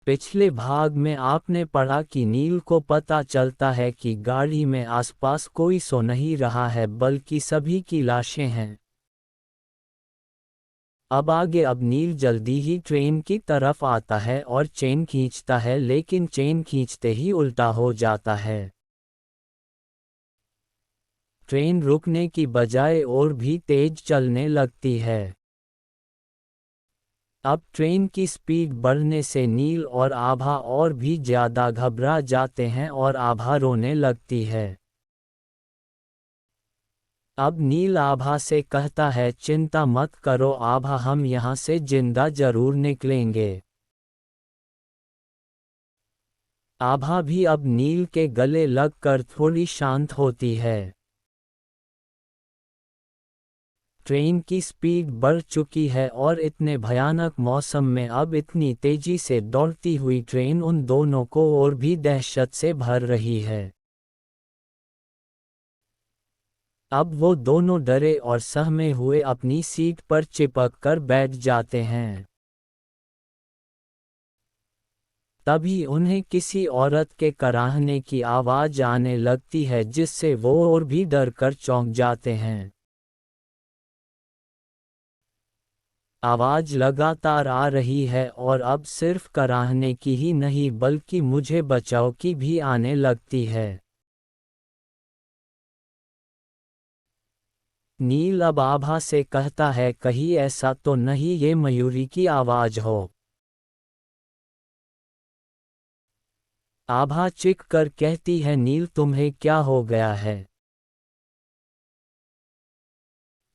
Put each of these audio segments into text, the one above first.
पिछले भाग में आपने पढ़ा कि नील को पता चलता है कि गाड़ी में आसपास कोई सो नहीं रहा है बल्कि सभी की लाशें हैं। अब नील जल्दी ही ट्रेन की तरफ आता है और चेन खींचता है, लेकिन चेन खींचते ही उल्टा हो जाता है। ट्रेन रुकने की बजाय और भी तेज चलने लगती है। अब ट्रेन की स्पीड बढ़ने से नील और आभा और भी ज्यादा घबरा जाते हैं और आभा रोने लगती है। अब नील आभा से कहता है, चिंता मत करो आभा, हम यहाँ से जिंदा जरूर निकलेंगे। आभा भी अब नील के गले लगकर थोड़ी शांत होती है। ट्रेन की स्पीड बढ़ चुकी है और इतने भयानक मौसम में अब इतनी तेजी से दौड़ती हुई ट्रेन उन दोनों को और भी दहशत से भर रही है। अब वो दोनों डरे और सहमे हुए अपनी सीट पर चिपक कर बैठ जाते हैं। तभी उन्हें किसी औरत के कराहने की आवाज आने लगती है, जिससे वो और भी डर कर चौंक जाते हैं। आवाज लगातार आ रही है और अब सिर्फ कराहने की ही नहीं बल्कि मुझे बचाओ की भी आने लगती है। नील अब आभा से कहता है, कहीं ऐसा तो नहीं ये मयूरी की आवाज हो। आभा चिढ़ कर कहती है, नील तुम्हें क्या हो गया है?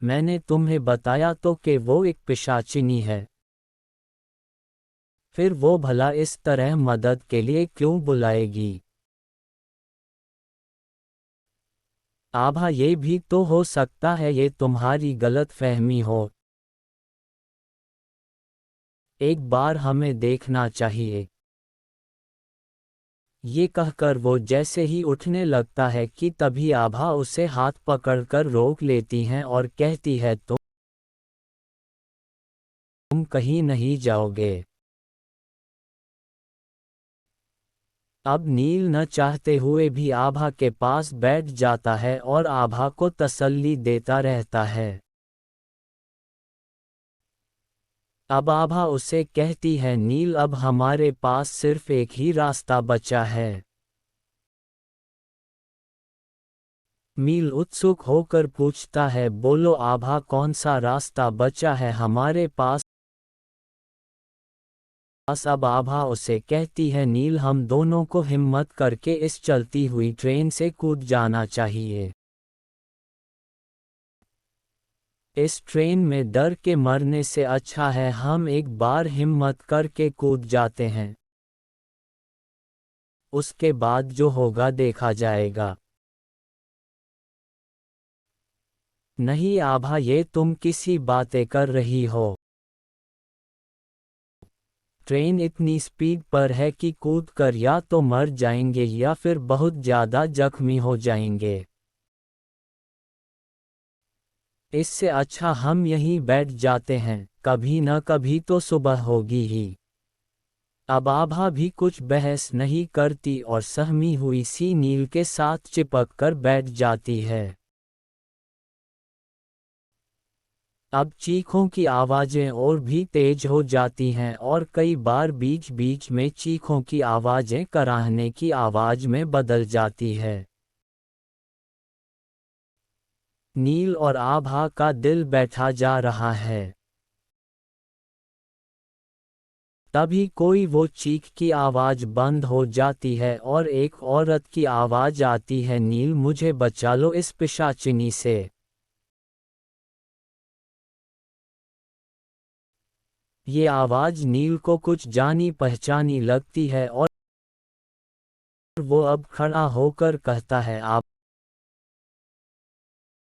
मैंने तुम्हें बताया तो कि वो एक पिशाचिनी है। फिर वो भला इस तरह मदद के लिए क्यों बुलाएगी? आभा, ये भी तो हो सकता है ये तुम्हारी गलतफहमी हो। एक बार हमें देखना चाहिए। ये कहकर वो जैसे ही उठने लगता है कि तभी आभा उसे हाथ पकड़कर रोक लेती हैं और कहती है, तुम कहीं नहीं जाओगे। अब नील न चाहते हुए भी आभा के पास बैठ जाता है और आभा को तसल्ली देता रहता है। अब आभा उसे कहती है, नील अब हमारे पास सिर्फ एक ही रास्ता बचा है। नील उत्सुक होकर पूछता है, बोलो आभा, कौन सा रास्ता बचा है हमारे पास? अब आभा उसे कहती है, नील हम दोनों को हिम्मत करके इस चलती हुई ट्रेन से कूद जाना चाहिए। इस ट्रेन में डर के मरने से अच्छा है हम एक बार हिम्मत करके कूद जाते हैं। उसके बाद जो होगा देखा जाएगा। नहीं आभा, ये तुम किसी बातें कर रही हो। ट्रेन इतनी स्पीड पर है कि कूदकर या तो मर जाएंगे या फिर बहुत ज़्यादा जख्मी हो जाएंगे। इससे अच्छा हम यहीं बैठ जाते हैं, कभी न कभी तो सुबह होगी ही। अब आभा भी कुछ बहस नहीं करती और सहमी हुई सी नील के साथ चिपक कर बैठ जाती है। अब चीखों की आवाज़ें और भी तेज हो जाती हैं और कई बार बीच बीच में चीखों की आवाज़ें कराहने की आवाज़ में बदल जाती है। नील और आभा का दिल बैठा जा रहा है। तभी कोई वो चीख की आवाज़ बंद हो जाती है और एक औरत की आवाज़ आती है, नील मुझे बचा लो इस पिशाचिनी से। ये आवाज़ नील को कुछ जानी पहचानी लगती है और वो अब खड़ा होकर कहता है, आप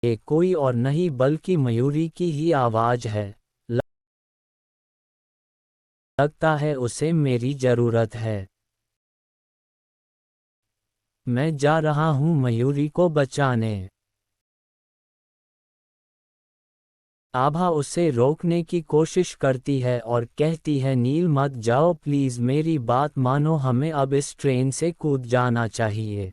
ये कोई और नहीं बल्कि मयूरी की ही आवाज़ है। लगता है उसे मेरी ज़रूरत है। मैं जा रहा हूँ मयूरी को बचाने। आभा उसे रोकने की कोशिश करती है और कहती है नील मत जाओ प्लीज मेरी बात मानो हमें अब इस ट्रेन से कूद जाना चाहिए।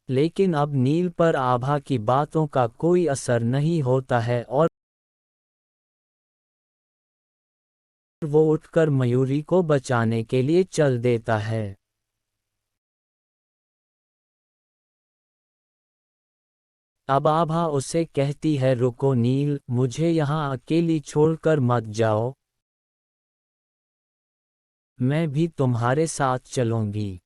लेकिन अब नील पर आभा की बातों का कोई असर नहीं होता है और वो उठकर मयूरी को बचाने के लिए चल देता है। अब आभा उसे कहती है रुको नील, मुझे यहाँ अकेली छोड़कर मत जाओ, मैं भी तुम्हारे साथ चलूंगी।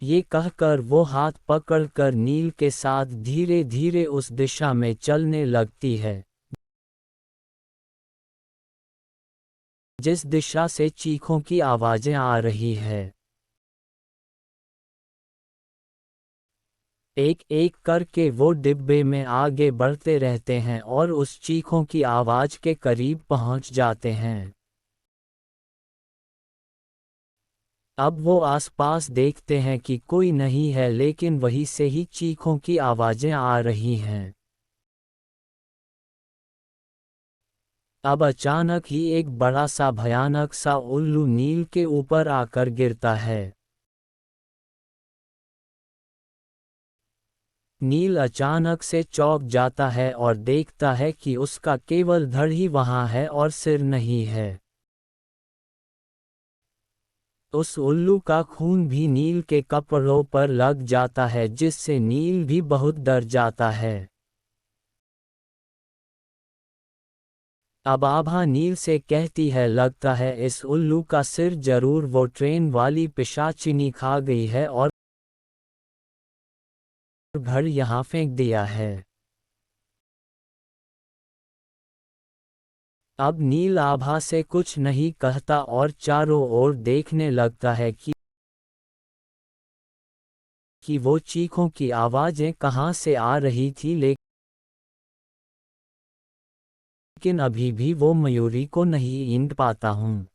ये कहकर वो हाथ पकड़कर नील के साथ धीरे धीरे उस दिशा में चलने लगती है जिस दिशा से चीखों की आवाजें आ रही है। एक एक करके वो डिब्बे में आगे बढ़ते रहते हैं और उस चीखों की आवाज के करीब पहुंच जाते हैं। अब वो आसपास देखते हैं कि कोई नहीं है लेकिन वहीं से ही चीखों की आवाजें आ रही हैं। अब अचानक ही एक बड़ा सा भयानक सा उल्लू नील के ऊपर आकर गिरता है। नील अचानक से चौंक जाता है और देखता है कि उसका केवल धड़ ही वहां है और सिर नहीं है। उस उल्लू का खून भी नील के कपड़ों पर लग जाता है जिससे नील भी बहुत डर जाता है। अब आभा नील से कहती है लगता है इस उल्लू का सिर जरूर वो ट्रेन वाली पिशाचिनी खा गई है और घर यहाँ फेंक दिया है। अब नील आभा से कुछ नहीं कहता और चारों ओर देखने लगता है कि वो चीखों की आवाजें कहाँ से आ रही थी लेकिन अभी भी वो मयूरी को नहीं ढूंढ पाता हूँ।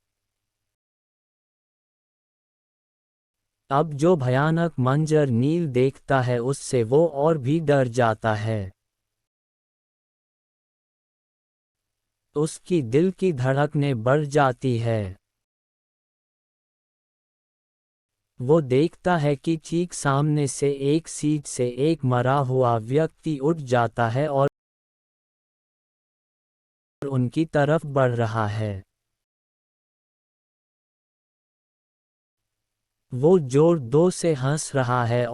अब जो भयानक मंजर नील देखता है उससे वो और भी डर जाता है। उसकी दिल की धड़कनें बढ़ जाती है। वो देखता है कि ठीक सामने से एक सीट से एक मरा हुआ व्यक्ति उठ जाता है और उनकी तरफ बढ़ रहा है। वो जोर से हंस रहा है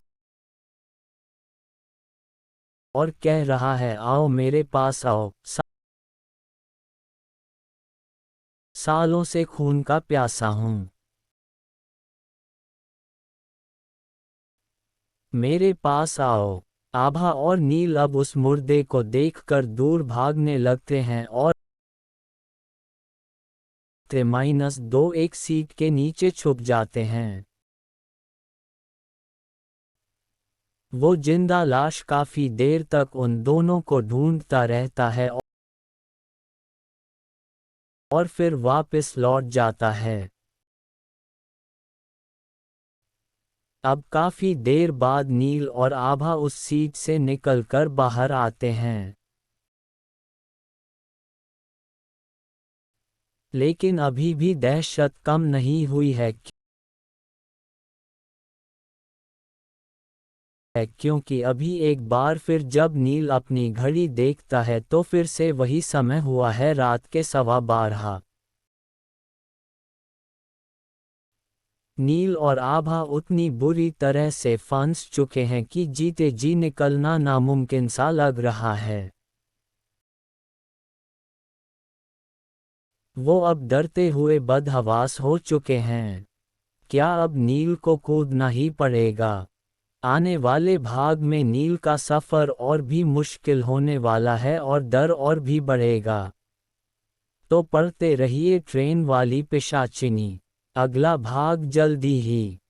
और कह रहा है आओ मेरे पास आओ, सालों से खून का प्यासा हूँ, मेरे पास आओ। आभा और नील अब उस मुर्दे को देखकर दूर भागने लगते हैं और -2 एक सीट के नीचे छुप जाते हैं। वो जिंदा लाश काफी देर तक उन दोनों को ढूंढता रहता है और फिर वापस लौट जाता है। अब काफी देर बाद नील और आभा उस सीट से निकलकर बाहर आते हैं। लेकिन अभी भी दहशत कम नहीं हुई है क्योंकि अभी एक बार फिर जब नील अपनी घड़ी देखता है तो फिर से वही समय हुआ है, रात के 12:15। नील और आभा उतनी बुरी तरह से फंस चुके हैं कि जीते जी निकलना नामुमकिन सा लग रहा है। वो अब डरते हुए बदहवास हो चुके हैं। क्या अब नील को कूदना ही पड़ेगा? आने वाले भाग में नील का सफ़र और भी मुश्किल होने वाला है और डर और भी बढ़ेगा। तो पढ़ते रहिए ट्रेन वाली पिशाचिनी। अगला भाग जल्दी ही।